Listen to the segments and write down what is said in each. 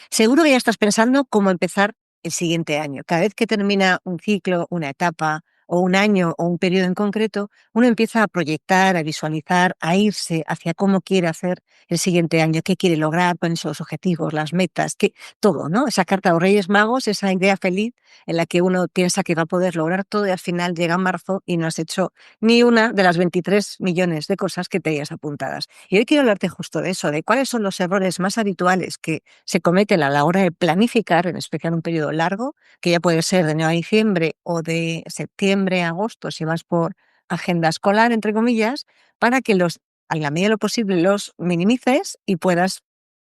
Seguro que ya estás pensando cómo empezar el siguiente año. Cada vez que termina un ciclo, una etapa o un año o un periodo en concreto, uno empieza a proyectar, a visualizar, a irse hacia cómo quiere hacer el siguiente año, qué quiere lograr, cuáles son los objetivos, las metas, todo, ¿no? Esa carta a los Reyes Magos, esa idea feliz en la que uno piensa que va a poder lograr todo y al final llega marzo y no has hecho ni una de las 23 millones de cosas que tenías apuntadas. Y hoy quiero hablarte justo de eso, de cuáles son los errores más habituales que se cometen a la hora de planificar, en especial un periodo largo, que ya puede ser de enero a diciembre o de septiembre a agosto, si vas por agenda escolar, entre comillas, para que a la medida de lo posible, los minimices y puedas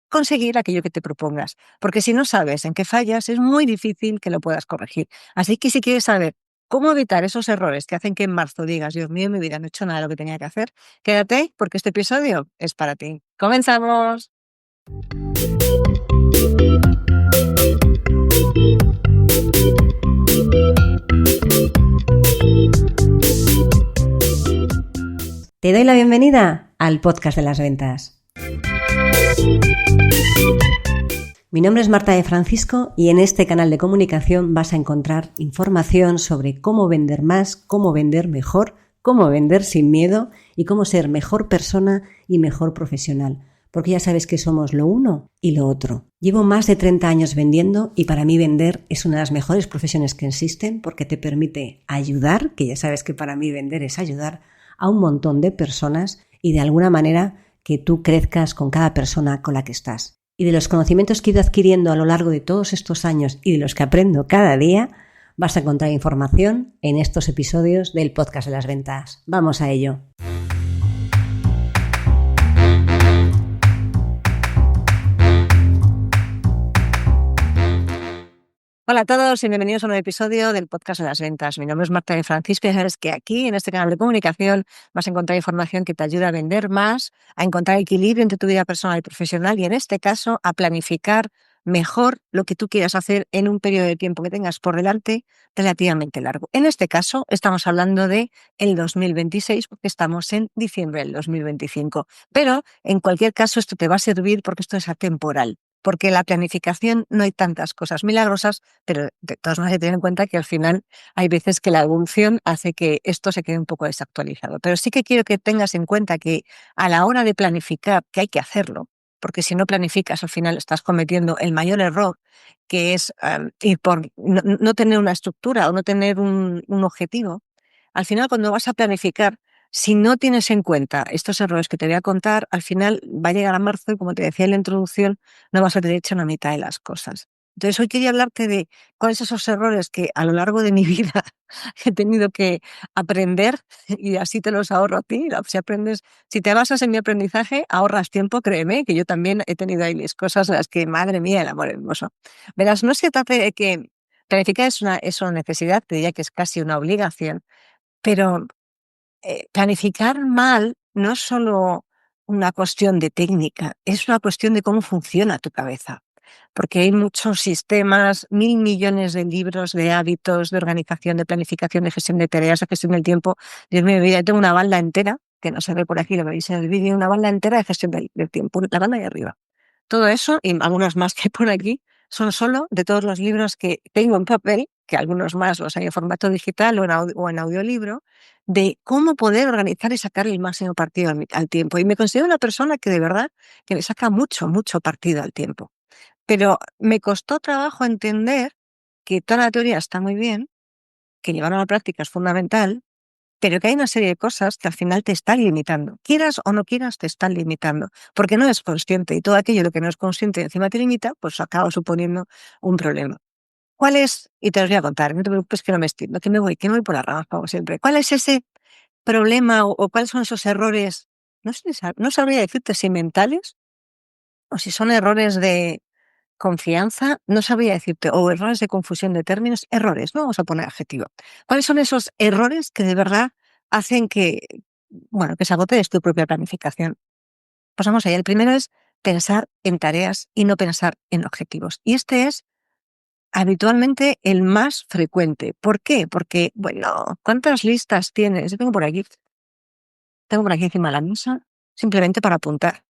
conseguir aquello que te propongas. Porque si no sabes en qué fallas, es muy difícil que lo puedas corregir. Así que si quieres saber cómo evitar esos errores que hacen que en marzo digas, Dios mío, en mi vida no he hecho nada de lo que tenía que hacer, quédate porque este episodio es para ti. ¡Comenzamos! Te doy la bienvenida al podcast de las ventas. Mi nombre es Marta de Francisco y en este canal de comunicación vas a encontrar información sobre cómo vender más, cómo vender mejor, cómo vender sin miedo y cómo ser mejor persona y mejor profesional. Porque ya sabes que somos lo uno y lo otro. Llevo más de 30 años vendiendo y para mí vender es una de las mejores profesiones que existen porque te permite ayudar, que ya sabes que para mí vender es ayudar, a un montón de personas y de alguna manera que tú crezcas con cada persona con la que estás. Y de los conocimientos que he ido adquiriendo a lo largo de todos estos años y de los que aprendo cada día, vas a encontrar información en estos episodios del podcast de las ventas. ¡Vamos a ello! Hola a todos y bienvenidos a un nuevo episodio del podcast de las ventas. Mi nombre es Marta de Francisco y ya sabes que aquí en este canal de comunicación vas a encontrar información que te ayuda a vender más, a encontrar equilibrio entre tu vida personal y profesional y en este caso a planificar mejor lo que tú quieras hacer en un periodo de tiempo que tengas por delante relativamente largo. En este caso estamos hablando de el 2026 porque estamos en diciembre del 2025, pero en cualquier caso esto te va a servir porque esto es atemporal. Porque en la planificación no hay tantas cosas milagrosas, pero de todas maneras hay que tener en cuenta que al final hay veces que la evolución hace que esto se quede un poco desactualizado. Pero sí que quiero que tengas en cuenta que a la hora de planificar, que hay que hacerlo, porque si no planificas al final estás cometiendo el mayor error, que es ir por no tener una estructura o no tener un objetivo. Al final cuando vas a planificar, si no tienes en cuenta estos errores que te voy a contar, al final va a llegar a marzo y como te decía en la introducción, no vas a tener hecho una mitad de las cosas. Entonces hoy quería hablarte de cuáles son esos errores que a lo largo de mi vida he tenido que aprender y así te los ahorro a ti. Si te basas en mi aprendizaje, ahorras tiempo, créeme, que yo también he tenido ahí mis cosas a las que, madre mía, el amor hermoso. Verás, no se trata de que planificar es una necesidad, te diría que es casi una obligación, pero planificar mal no es solo una cuestión de técnica, es una cuestión de cómo funciona tu cabeza. Porque hay muchos sistemas, 1.000 millones de libros de hábitos, de organización, de planificación, de gestión de tareas, de gestión del tiempo. Dios mío, yo tengo una balda entera, que no se ve por aquí, lo veis en el vídeo, una balda entera de gestión del tiempo, la balda de arriba. Todo eso, y algunos más que por aquí, son solo de todos los libros que tengo en papel, que algunos más los hay en formato digital o en audiolibro, de cómo poder organizar y sacar el máximo partido al tiempo. Y me considero una persona que de verdad que le saca mucho, mucho partido al tiempo. Pero me costó trabajo entender que toda la teoría está muy bien, que llevarlo a la práctica es fundamental, pero que hay una serie de cosas que al final te están limitando. Quieras o no quieras, te están limitando, porque no es consciente y todo aquello lo que no es consciente y encima te limita, pues acaba suponiendo un problema. ¿Cuál es? Y te los voy a contar, no te preocupes que no me extiendo, que me voy por las ramas como siempre. ¿Cuál es ese problema o cuáles son esos errores? No sabría decirte si mentales o si son errores de confianza, no sabría decirte, o errores de confusión de términos, errores, no vamos a poner adjetivo. ¿Cuáles son esos errores que de verdad hacen que sabotees tu propia planificación? Pues vamos allá. El primero es pensar en tareas y no pensar en objetivos. Y este es habitualmente el más frecuente. ¿Por qué? Porque, bueno, ¿cuántas listas tienes? Yo tengo por aquí encima de la mesa, simplemente para apuntar.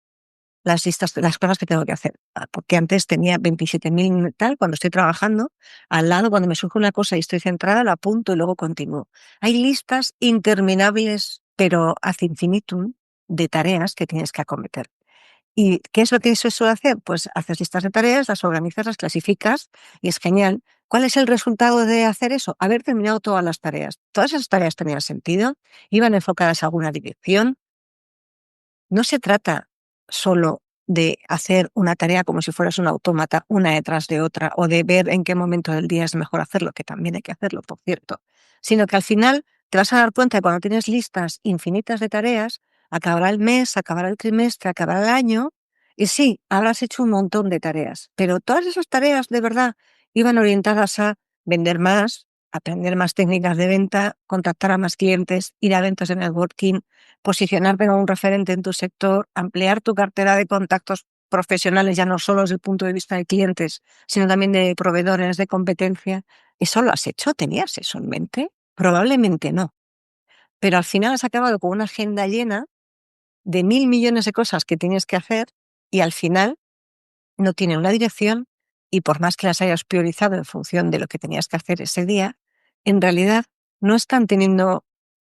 las listas, las cosas que tengo que hacer. Porque antes tenía 27.000 tal, cuando estoy trabajando, al lado, cuando me surge una cosa y estoy centrada, lo apunto y luego continúo. Hay listas interminables, pero ad infinitum, de tareas que tienes que acometer. ¿Y qué es lo que se suele hacer? Pues haces listas de tareas, las organizas, las clasificas y es genial. ¿Cuál es el resultado de hacer eso? Haber terminado todas las tareas. Todas esas tareas tenían sentido, iban enfocadas a alguna dirección. No se trata solo de hacer una tarea como si fueras un autómata, una detrás de otra, o de ver en qué momento del día es mejor hacerlo, que también hay que hacerlo, por cierto, sino que al final te vas a dar cuenta que cuando tienes listas infinitas de tareas, acabará el mes, acabará el trimestre, acabará el año, y sí, habrás hecho un montón de tareas, pero todas esas tareas de verdad iban orientadas a vender más, aprender más técnicas de venta, contactar a más clientes, ir a eventos de networking, posicionarte como un referente en tu sector, ampliar tu cartera de contactos profesionales, ya no solo desde el punto de vista de clientes, sino también de proveedores, de competencia. ¿Eso lo has hecho? ¿Tenías eso en mente? Probablemente no. Pero al final has acabado con una agenda llena de 1.000 millones de cosas que tienes que hacer y al final no tienen una dirección y por más que las hayas priorizado en función de lo que tenías que hacer ese día, en realidad no están teniendo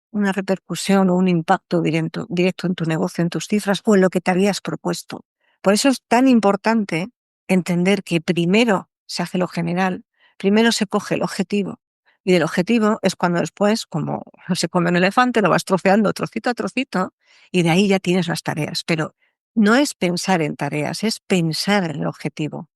una repercusión o un impacto directo en tu negocio, en tus cifras o en lo que te habías propuesto. Por eso es tan importante entender que primero se hace lo general, primero se coge el objetivo y del objetivo es cuando después, como se come un elefante, lo vas troceando trocito a trocito y de ahí ya tienes las tareas. Pero no es pensar en tareas, es pensar en el objetivo.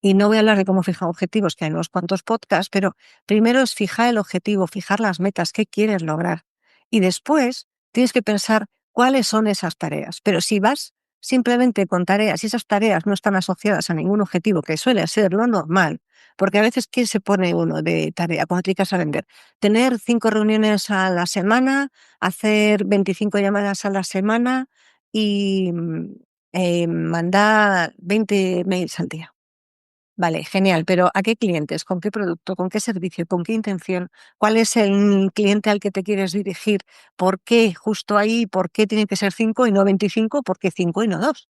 Y no voy a hablar de cómo fijar objetivos, que hay unos cuantos podcasts, pero primero es fijar el objetivo, fijar las metas, qué quieres lograr. Y después tienes que pensar cuáles son esas tareas. Pero si vas simplemente con tareas y esas tareas no están asociadas a ningún objetivo, que suele ser lo normal, porque a veces ¿qué se pone uno de tarea cuando te dedicas a vender? Tener 5 reuniones a la semana, hacer 25 llamadas a la semana y mandar 20 mails al día. Vale, genial, pero ¿a qué clientes? ¿Con qué producto? ¿Con qué servicio? ¿Con qué intención? ¿Cuál es el cliente al que te quieres dirigir? ¿Por qué justo ahí? ¿Por qué tiene que ser 5 y no 25? ¿Por qué 5 y no 2?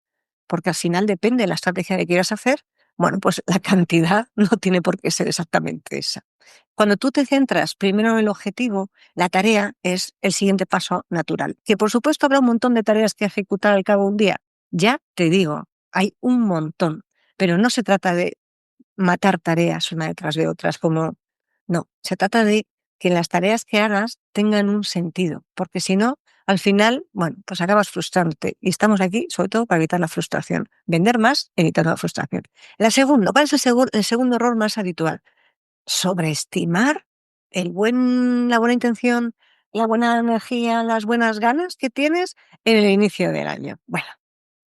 Porque al final depende de la estrategia que quieras hacer. Bueno, pues la cantidad no tiene por qué ser exactamente esa. Cuando tú te centras primero en el objetivo, la tarea es el siguiente paso natural. Que por supuesto habrá un montón de tareas que ejecutar al cabo de un día. Ya te digo, hay un montón, pero no se trata de matar tareas una detrás de otras, como no, se trata de que las tareas que hagas tengan un sentido, porque si no, al final, bueno, pues acabas frustrándote y estamos aquí sobre todo para evitar la frustración, vender más evitando la frustración. ¿Cuál es el segundo error más habitual? Sobreestimar la buena intención, la buena energía, las buenas ganas que tienes en el inicio del año. Bueno,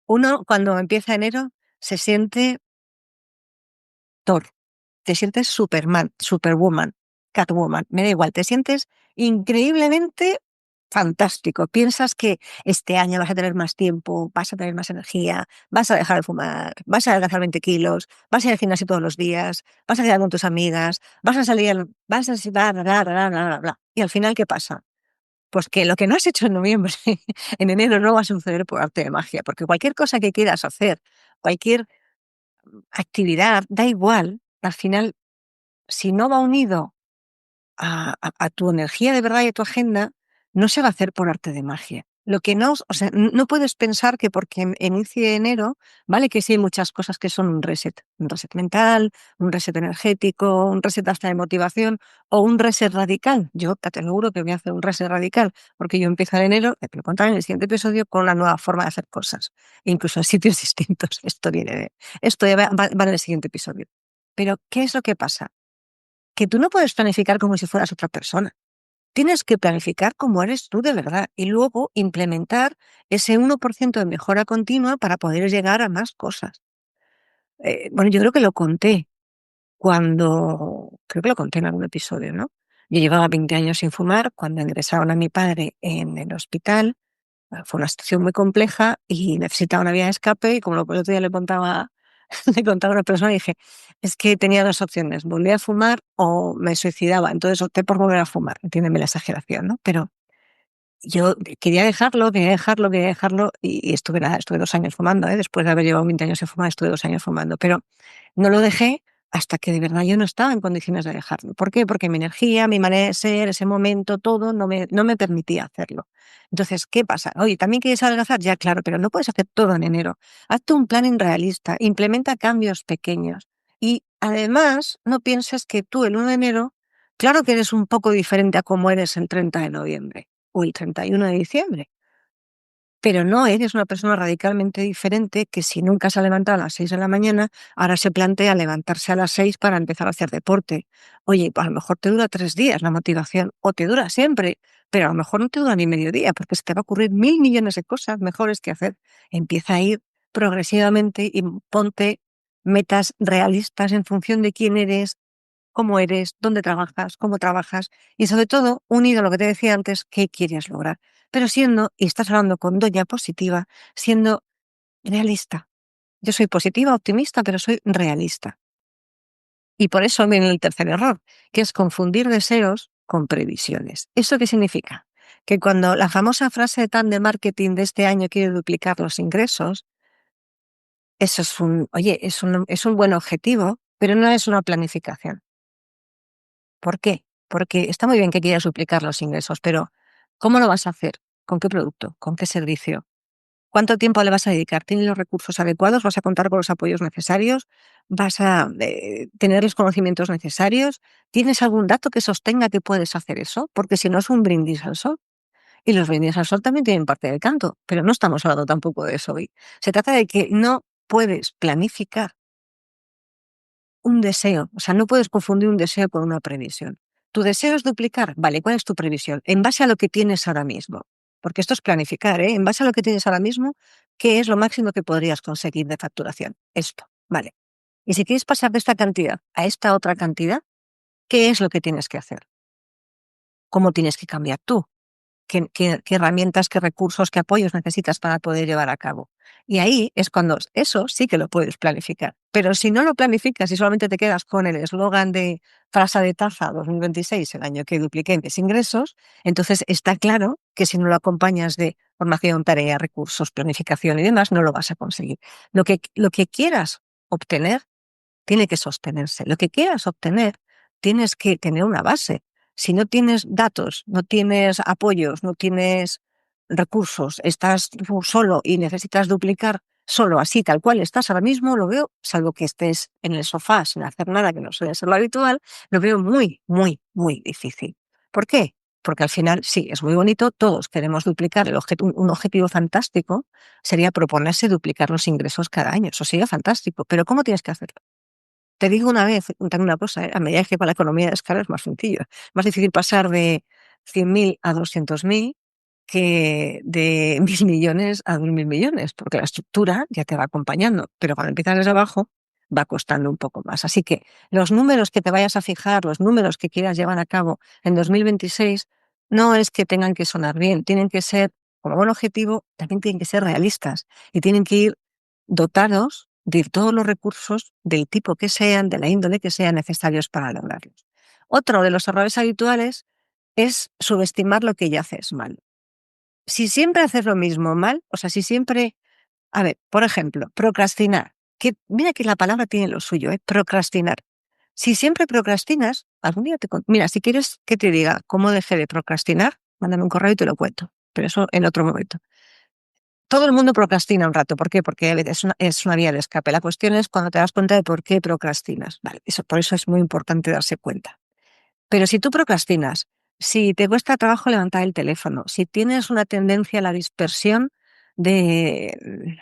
uno cuando empieza enero se siente Thor, te sientes Superman, Superwoman, Catwoman, me da igual, te sientes increíblemente fantástico. Piensas que este año vas a tener más tiempo, vas a tener más energía, vas a dejar de fumar, vas a adelgazar 20 kilos, vas a ir al gimnasio todos los días, vas a quedar con tus amigas, vas a salir, vas a bla, bla, bla, bla, bla, bla, bla. Y al final, ¿qué pasa? Pues que lo que no has hecho en noviembre, en enero no va a suceder por arte de magia, porque cualquier cosa que quieras hacer, cualquier actividad, da igual, al final si no va unido a tu energía de verdad y a tu agenda, no se va a hacer por arte de magia. Lo que no, o sea, no puedes pensar que porque inicie enero, vale que sí hay muchas cosas que son un reset mental, un reset energético, un reset hasta de motivación o un reset radical. Yo te aseguro que voy a hacer un reset radical porque yo empiezo en enero, te lo contaré en el siguiente episodio, con una nueva forma de hacer cosas, incluso en sitios distintos. Esto ya va en el siguiente episodio. Pero, ¿qué es lo que pasa? Que tú no puedes planificar como si fueras otra persona. Tienes que planificar como eres tú de verdad y luego implementar ese 1% de mejora continua para poder llegar a más cosas. Bueno, yo creo que lo conté creo que lo conté en algún episodio, ¿no? Yo llevaba 20 años sin fumar cuando ingresaron a mi padre en el hospital. Fue una situación muy compleja y necesitaba una vía de escape y como el otro día le contaba, le contaba a una persona y dije, es que tenía dos opciones, volver a fumar o me suicidaba. Entonces opté por volver a fumar, entiéndeme la exageración, ¿no? Pero yo quería dejarlo y estuve 2 años fumando, ¿eh? Después de haber llevado 20 años sin fumar, estuve 2 años fumando, pero no lo dejé hasta que de verdad yo no estaba en condiciones de dejarlo. ¿Por qué? Porque mi energía, mi manera de ser, ese momento, todo no me permitía hacerlo. Entonces, ¿qué pasa? Oye, ¿también quieres adelgazar? Ya, claro, pero no puedes hacer todo en enero. Hazte un plan realista, implementa cambios pequeños. Y además, no pienses que tú el 1 de enero, claro que eres un poco diferente a cómo eres el 30 de noviembre o el 31 de diciembre. Pero no eres una persona radicalmente diferente que si nunca se ha levantado a las 6 de la mañana, ahora se plantea levantarse a las 6 para empezar a hacer deporte. Oye, pues a lo mejor te dura 3 días la motivación, o te dura siempre, pero a lo mejor no te dura ni medio día, porque se te va a ocurrir 1.000 millones de cosas mejores que hacer. Empieza a ir progresivamente y ponte metas realistas en función de quién eres, dónde trabajas, cómo trabajas y sobre todo, unido a lo que te decía antes, qué quieres lograr. Pero siendo, y estás hablando con doña positiva, siendo realista. Yo soy positiva, optimista, pero soy realista. Y por eso viene el tercer error, que es confundir deseos con previsiones. ¿Eso qué significa? Que cuando la famosa frase de marketing de este año quiere duplicar los ingresos, eso es un buen objetivo, pero no es una planificación. ¿Por qué? Porque está muy bien que quieras duplicar los ingresos, pero ¿cómo lo vas a hacer? ¿Con qué producto? ¿Con qué servicio? ¿Cuánto tiempo le vas a dedicar? ¿Tienes los recursos adecuados? ¿Vas a contar con los apoyos necesarios? ¿Vas a tener los conocimientos necesarios? ¿Tienes algún dato que sostenga que puedes hacer eso? Porque si no es un brindis al sol. Y los brindis al sol también tienen parte del canto, pero no estamos hablando tampoco de eso hoy. Se trata de que no puedes planificar un deseo, o sea, no puedes confundir un deseo con una previsión. ¿Tu deseo es duplicar? Vale, ¿cuál es tu previsión? En base a lo que tienes ahora mismo. Porque esto es planificar, ¿eh? En base a lo que tienes ahora mismo, ¿qué es lo máximo que podrías conseguir de facturación? Esto, vale. Y si quieres pasar de esta cantidad a esta otra cantidad, ¿qué es lo que tienes que hacer? ¿Cómo tienes que cambiar tú? ¿Qué herramientas, qué recursos, qué apoyos necesitas para poder llevar a cabo? Y ahí es cuando eso sí que lo puedes planificar. Pero si no lo planificas y solamente te quedas con el eslogan de frase de taza 2026, el año que dupliqué mis ingresos, entonces está claro que si no lo acompañas de formación, tarea, recursos, planificación y demás, no lo vas a conseguir. Lo que quieras obtener tiene que sostenerse. Lo que quieras obtener, tienes que tener una base. Si no tienes datos, no tienes apoyos, no tienes recursos, estás tú solo y necesitas duplicar solo así, tal cual estás ahora mismo, lo veo, salvo que estés en el sofá sin hacer nada, que no suele ser lo habitual, lo veo muy, muy, muy difícil. ¿Por qué? Porque al final, sí, es muy bonito, todos queremos duplicar un objetivo fantástico sería proponerse duplicar los ingresos cada año. Eso sería fantástico, pero ¿cómo tienes que hacerlo? Te digo también una cosa, a medida que va la economía de escala es más sencillo. Más difícil pasar de 100.000 a 200.000 que de 1.000 millones a 2.000 millones, porque la estructura ya te va acompañando, pero cuando empiezas desde abajo va costando un poco más. Así que los números que te vayas a fijar, los números que quieras llevar a cabo en 2026, no es que tengan que sonar bien, tienen que ser, como buen objetivo, también tienen que ser realistas y tienen que ir dotados de todos los recursos del tipo que sean, de la índole que sean necesarios para lograrlos. Otro de los errores habituales es subestimar lo que ya haces mal. Si siempre haces lo mismo mal, o sea, si siempre, a ver, por ejemplo, procrastinar, que mira que la palabra tiene lo suyo, procrastinar. Si siempre procrastinas, algún día mira, si quieres que te diga cómo dejé de procrastinar, mándame un correo y te lo cuento, pero eso en otro momento. Todo el mundo procrastina un rato. ¿Por qué? Porque es una vía de escape. La cuestión es cuando te das cuenta de por qué procrastinas. Vale, por eso es muy importante darse cuenta. Pero si tú procrastinas, si te cuesta trabajo levantar el teléfono, si tienes una tendencia a la dispersión de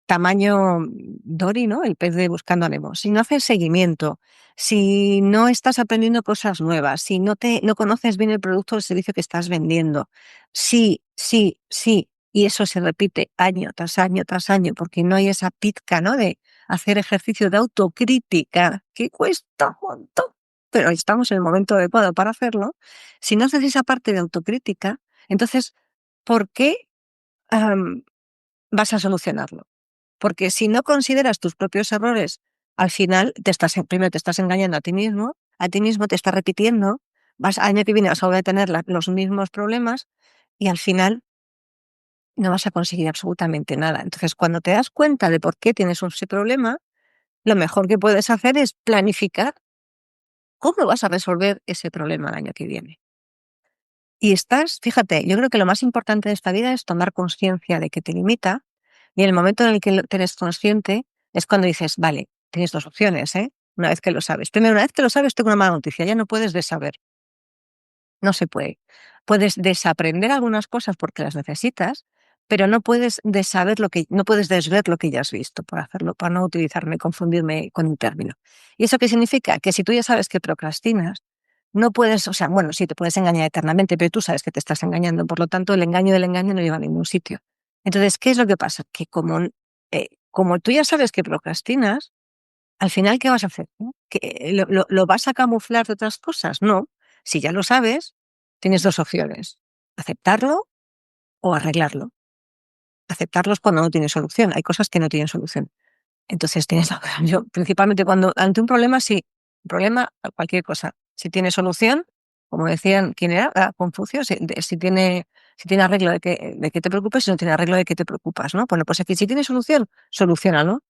tamaño Dory, ¿no? El pez de Buscando a Nemo. Si no haces seguimiento, si no estás aprendiendo cosas nuevas, si no conoces bien el producto o el servicio que estás vendiendo, sí, sí, sí, y eso se repite año tras año tras año, porque no hay esa pizca, ¿no? De hacer ejercicio de autocrítica, que cuesta un montón, pero estamos en el momento adecuado para hacerlo. Si no haces esa parte de autocrítica, entonces, ¿por qué vas a solucionarlo? Porque si no consideras tus propios errores, al final primero te estás engañando a ti mismo te estás repitiendo, año que viene vas a volver a tener los mismos problemas y al final no vas a conseguir absolutamente nada. Entonces, cuando te das cuenta de por qué tienes ese problema, lo mejor que puedes hacer es planificar cómo vas a resolver ese problema el año que viene. Y fíjate, yo creo que lo más importante de esta vida es tomar conciencia de que te limita, y en el momento en el que eres consciente es cuando dices, vale, tienes dos opciones, ¿eh? Una vez que lo sabes. Primero, una vez que lo sabes, tengo una mala noticia, ya no puedes desaber. No se puede. Puedes desaprender algunas cosas porque las necesitas, pero no puedes no puedes desver lo que ya has visto para no utilizarme, confundirme con un término. ¿Y eso qué significa? Que si tú ya sabes que procrastinas, no puedes, o sea, bueno, sí, te puedes engañar eternamente, pero tú sabes que te estás engañando, por lo tanto, el engaño del engaño no lleva a ningún sitio. Entonces, ¿qué es lo que pasa? Que como tú ya sabes que procrastinas, al final, ¿qué vas a hacer? ¿No? ¿Que lo vas a camuflar de otras cosas? No. Si ya lo sabes, tienes dos opciones: aceptarlo o arreglarlo. Aceptarlo es cuando no tiene solución. Hay cosas que no tienen solución. Entonces tienes yo principalmente cuando ante un problema, sí, un problema, cualquier cosa. Si tiene solución, como decían, ¿quién era? Confucio, si tiene arreglo de que te preocupes, si no tiene arreglo de que te preocupas, ¿no? Bueno, pues aquí si tiene solución, soluciónalo.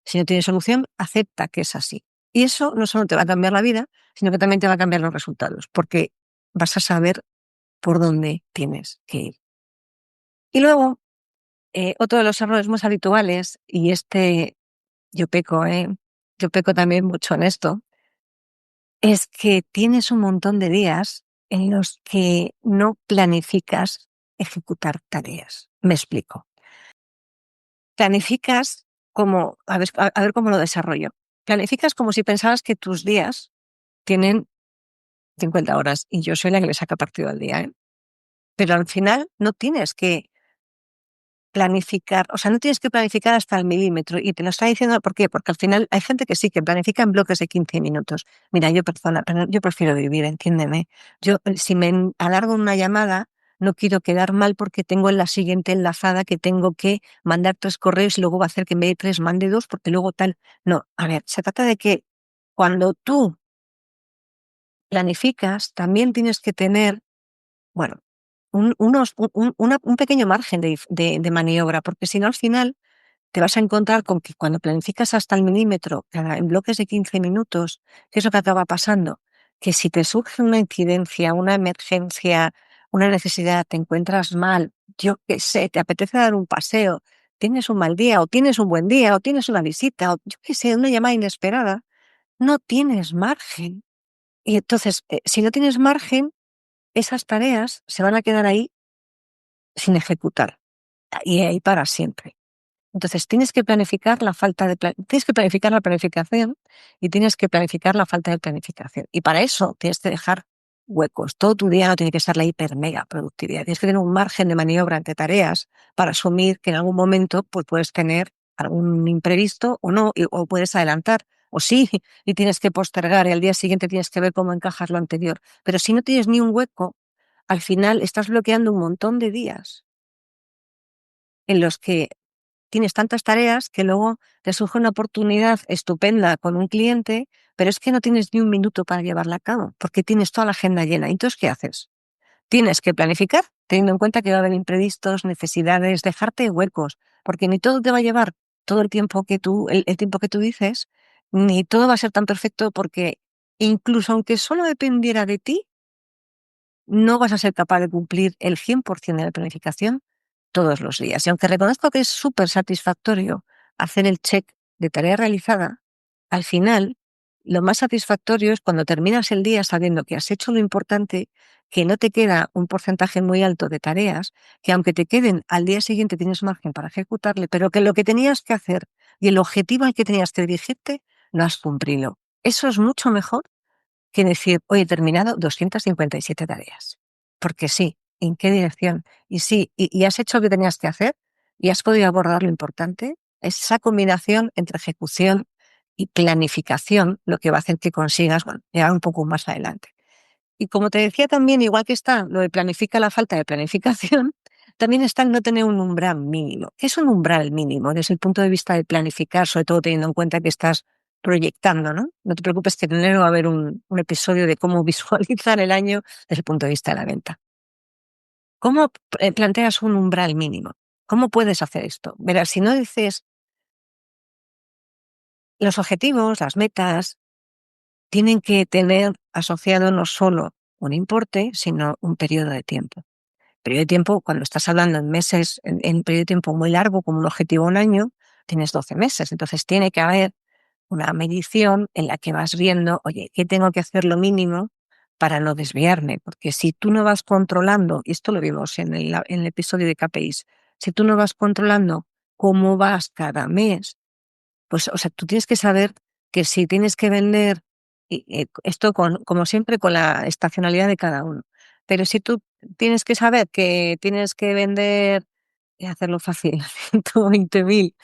Si no tiene solución, acepta que es así. Y eso no solo te va a cambiar la vida, sino que también te va a cambiar los resultados, porque vas a saber por dónde tienes que ir. Y luego, otro de los errores más habituales, y yo peco también mucho en esto, es que tienes un montón de días en los que no planificas ejecutar tareas. Me explico. Planificas a ver cómo lo desarrollo. Planificas como si pensaras que tus días tienen 50 horas y yo soy la que le saca partido al día, ¿eh? Pero al final no tienes que planificar, o sea, no tienes que planificar hasta el milímetro, y te lo está diciendo, ¿por qué? Porque al final hay gente que sí, que planifica en bloques de 15 minutos. Mira, yo prefiero vivir, entiéndeme. Yo, si me alargo una llamada, no quiero quedar mal porque tengo en la siguiente enlazada que tengo que mandar 3 correos y luego va a hacer que en vez de 3 mande 2 porque luego tal. No, a ver, se trata de que cuando tú planificas, también tienes que tener, bueno, un pequeño margen de maniobra, porque si no, al final te vas a encontrar con que cuando planificas hasta el milímetro, en bloques de 15 minutos, ¿qué es lo que acaba pasando? Que si te surge una incidencia, una emergencia, una necesidad, te encuentras mal, yo qué sé, te apetece dar un paseo, tienes un mal día, o tienes un buen día, o tienes una visita, o yo qué sé, una llamada inesperada, no tienes margen. Y entonces, si no tienes margen, esas tareas se van a quedar ahí sin ejecutar, y ahí para siempre. Entonces tienes que planificar tienes que planificar la planificación, y tienes que planificar la falta de planificación. Y para eso tienes que dejar huecos. Todo tu día no tiene que ser la hiper mega productividad. Tienes que tener un margen de maniobra entre tareas para asumir que en algún momento pues, puedes tener algún imprevisto o no, o puedes adelantar. O sí, y tienes que postergar y al día siguiente tienes que ver cómo encajas lo anterior. Pero si no tienes ni un hueco, al final estás bloqueando un montón de días en los que tienes tantas tareas que luego te surge una oportunidad estupenda con un cliente, pero es que no tienes ni un minuto para llevarla a cabo, porque tienes toda la agenda llena. Entonces, ¿qué haces? Tienes que planificar, teniendo en cuenta que va a haber imprevistos, necesidades, dejarte huecos, porque ni todo te va a llevar todo el tiempo que tú dices, ni todo va a ser tan perfecto, porque incluso aunque solo dependiera de ti, no vas a ser capaz de cumplir el 100% de la planificación todos los días. Y aunque reconozco que es súper satisfactorio hacer el check de tarea realizada, al final lo más satisfactorio es cuando terminas el día sabiendo que has hecho lo importante, que no te queda un porcentaje muy alto de tareas, que aunque te queden al día siguiente tienes margen para ejecutarle, pero que lo que tenías que hacer y el objetivo al que tenías que dirigirte lo has cumplido. Eso es mucho mejor que decir, hoy he terminado 257 tareas. Porque sí, ¿en qué dirección? Y sí, y has hecho lo que tenías que hacer y has podido abordar lo importante. Esa combinación entre ejecución y planificación lo que va a hacer que consigas, bueno, llegar un poco más adelante. Y como te decía también, igual que está lo de planifica la falta de planificación, también está el no tener un umbral mínimo. ¿Qué es un umbral mínimo desde el punto de vista de planificar, sobre todo teniendo en cuenta que estás proyectando, ¿no? No te preocupes que en enero va a haber un episodio de cómo visualizar el año desde el punto de vista de la venta. ¿Cómo planteas un umbral mínimo? ¿Cómo puedes hacer esto? Verás, si no dices los objetivos, las metas, tienen que tener asociado no solo un importe, sino un periodo de tiempo. Periodo de tiempo, cuando estás hablando en meses, en periodo de tiempo muy largo, como un objetivo un año, tienes 12 meses. Entonces tiene que haber una medición en la que vas viendo, oye, ¿qué tengo que hacer lo mínimo para no desviarme? Porque si tú no vas controlando, y esto lo vimos en el episodio de KPIs, si tú no vas controlando cómo vas cada mes, pues, o sea, tú tienes que saber que si tienes que vender, y, esto como siempre con la estacionalidad de cada uno, pero si tú tienes que saber que tienes que vender, y hacerlo fácil, 120.000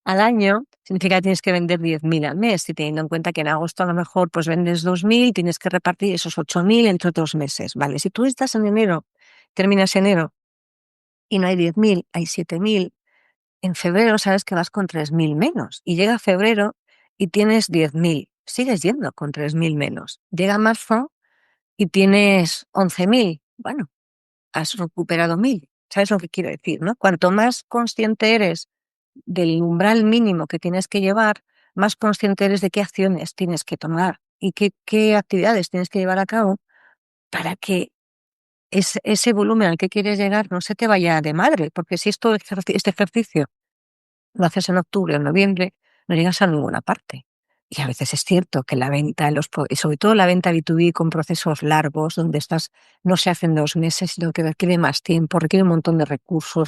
al año, significa que tienes que vender 10.000 al mes, y teniendo en cuenta que en agosto a lo mejor pues vendes 2.000, tienes que repartir esos 8.000 entre 2 meses, ¿vale? Si tú estás en enero, terminas enero y no hay 10.000, hay 7.000, en febrero sabes que vas con 3.000 menos y llega febrero y tienes 10.000, sigues yendo con 3.000 menos. Llega marzo y tienes 11.000, bueno, has recuperado 1.000. ¿Sabes lo que quiero decir, no? Cuanto más consciente eres del umbral mínimo que tienes que llevar, más consciente eres de qué acciones tienes que tomar y qué actividades tienes que llevar a cabo para que ese volumen al que quieres llegar no se te vaya de madre, porque si este ejercicio lo haces en octubre o en noviembre, no llegas a ninguna parte. Y a veces es cierto que la venta, y sobre todo la venta B2B con procesos largos, donde no se hace en 2 meses, sino que requiere más tiempo, requiere un montón de recursos,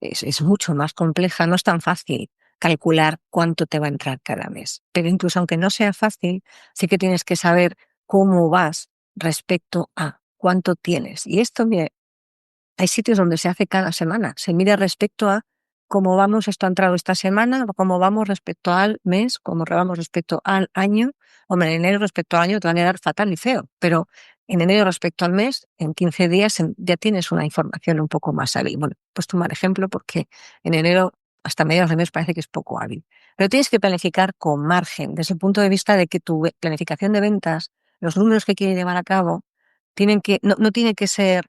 es mucho más compleja, no es tan fácil calcular cuánto te va a entrar cada mes. Pero incluso aunque no sea fácil, sí que tienes que saber cómo vas respecto a cuánto tienes. Y esto, mire, hay sitios donde se hace cada semana. Se mira respecto a cómo vamos, esto ha entrado esta semana, cómo vamos respecto al mes, cómo vamos respecto al año. Hombre, en enero respecto al año te va a quedar fatal y feo, pero en enero respecto al mes, en 15 días ya tienes una información un poco más hábil. Bueno, pues tomar ejemplo porque en enero hasta mediados de mes parece que es poco hábil. Pero tienes que planificar con margen, desde el punto de vista de que tu planificación de ventas, los números que quieres llevar a cabo, no tiene que ser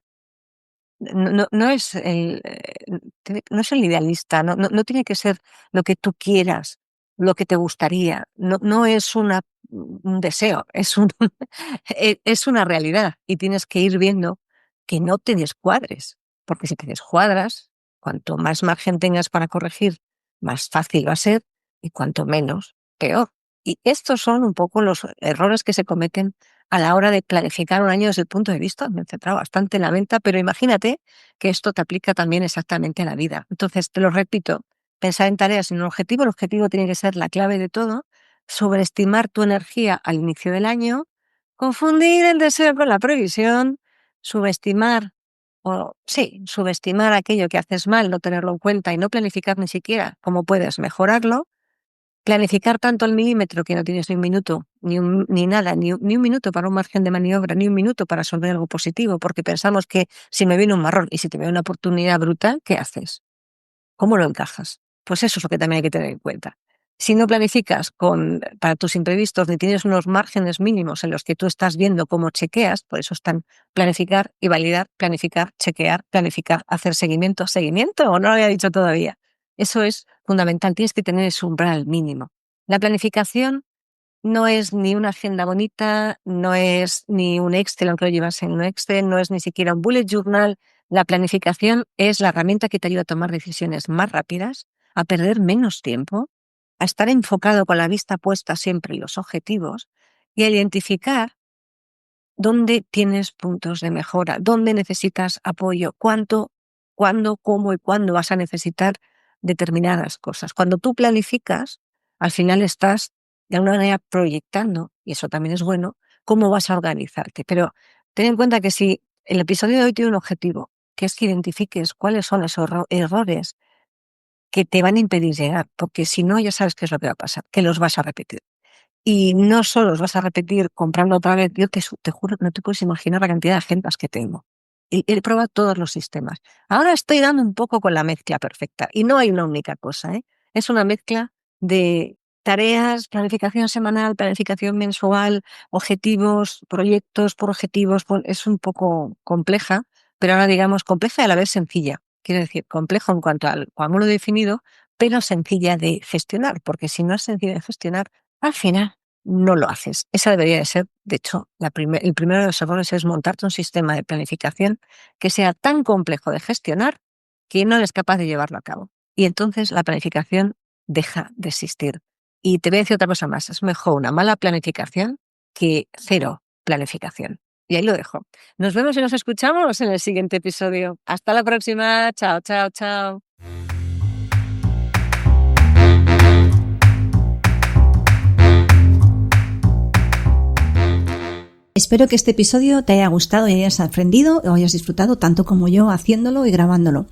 no es no es el idealista, no tiene que ser lo que tú quieras, lo que te gustaría, no es un deseo, es una realidad y tienes que ir viendo que no te descuadres, porque si te descuadras, cuanto más margen tengas para corregir, más fácil va a ser y cuanto menos, peor. Y estos son un poco los errores que se cometen a la hora de planificar un año desde el punto de vista, me he centrado bastante en la venta, pero imagínate que esto te aplica también exactamente a la vida. Entonces, te lo repito, pensar en tareas y en un objetivo, el objetivo tiene que ser la clave de todo, sobreestimar tu energía al inicio del año, confundir el deseo con la previsión, subestimar, subestimar aquello que haces mal, no tenerlo en cuenta y no planificar ni siquiera cómo puedes mejorarlo. Planificar tanto al milímetro que no tienes ni un minuto, ni nada, ni un minuto para un margen de maniobra, ni un minuto para resolver algo positivo, porque pensamos que si me viene un marrón y si te viene una oportunidad brutal, ¿qué haces? ¿Cómo lo encajas? Pues eso es lo que también hay que tener en cuenta. Si no planificas para tus imprevistos ni tienes unos márgenes mínimos en los que tú estás viendo cómo chequeas, por eso están planificar y validar, planificar, chequear, planificar, hacer seguimiento, seguimiento, o no lo había dicho todavía. Eso es fundamental, tienes que tener ese umbral mínimo. La planificación no es ni una agenda bonita, no es ni un Excel, aunque lo llevas en un Excel, no es ni siquiera un bullet journal. La planificación es la herramienta que te ayuda a tomar decisiones más rápidas, a perder menos tiempo, a estar enfocado con la vista puesta siempre en los objetivos y a identificar dónde tienes puntos de mejora, dónde necesitas apoyo, cuándo, cómo y cuándo vas a necesitar determinadas cosas. Cuando tú planificas, al final estás de alguna manera proyectando, y eso también es bueno, cómo vas a organizarte. Pero ten en cuenta que si el episodio de hoy tiene un objetivo, que es que identifiques cuáles son esos errores que te van a impedir llegar, porque si no, ya sabes qué es lo que va a pasar, que los vas a repetir. Y no solo los vas a repetir comprando otra vez, yo te juro, no te puedes imaginar la cantidad de agendas que tengo. He probado todos los sistemas. Ahora estoy dando un poco con la mezcla perfecta. Y no hay una única cosa, ¿eh? Es una mezcla de tareas, planificación semanal, planificación mensual, objetivos, proyectos por objetivos. Es un poco compleja, pero ahora digamos compleja y a la vez sencilla. Quiere decir, complejo en cuanto al cómo lo he definido, pero sencilla de gestionar, porque si no es sencilla de gestionar, al final no lo haces. Esa debería de ser, de hecho, el primero de los errores es montarte un sistema de planificación que sea tan complejo de gestionar que no eres capaz de llevarlo a cabo. Y entonces la planificación deja de existir. Y te voy a decir otra cosa más, es mejor una mala planificación que cero planificación. Y ahí lo dejo. Nos vemos y nos escuchamos en el siguiente episodio. Hasta la próxima. Chao, chao, chao. Espero que este episodio te haya gustado y hayas aprendido o hayas disfrutado tanto como yo haciéndolo y grabándolo.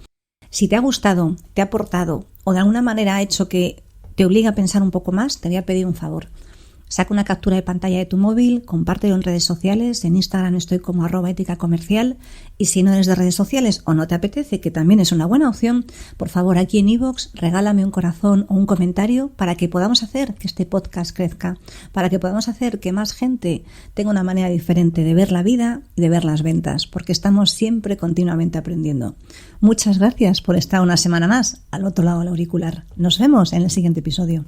Si te ha gustado, te ha aportado o de alguna manera ha hecho que te obligue a pensar un poco más, te voy a pedir un favor. Saca una captura de pantalla de tu móvil, compártelo en redes sociales, en Instagram estoy como @éticacomercial, y si no eres de redes sociales o no te apetece, que también es una buena opción, por favor aquí en iVoox regálame un corazón o un comentario para que podamos hacer que este podcast crezca, para que podamos hacer que más gente tenga una manera diferente de ver la vida y de ver las ventas, porque estamos siempre continuamente aprendiendo. Muchas gracias por estar una semana más al otro lado del auricular. Nos vemos en el siguiente episodio.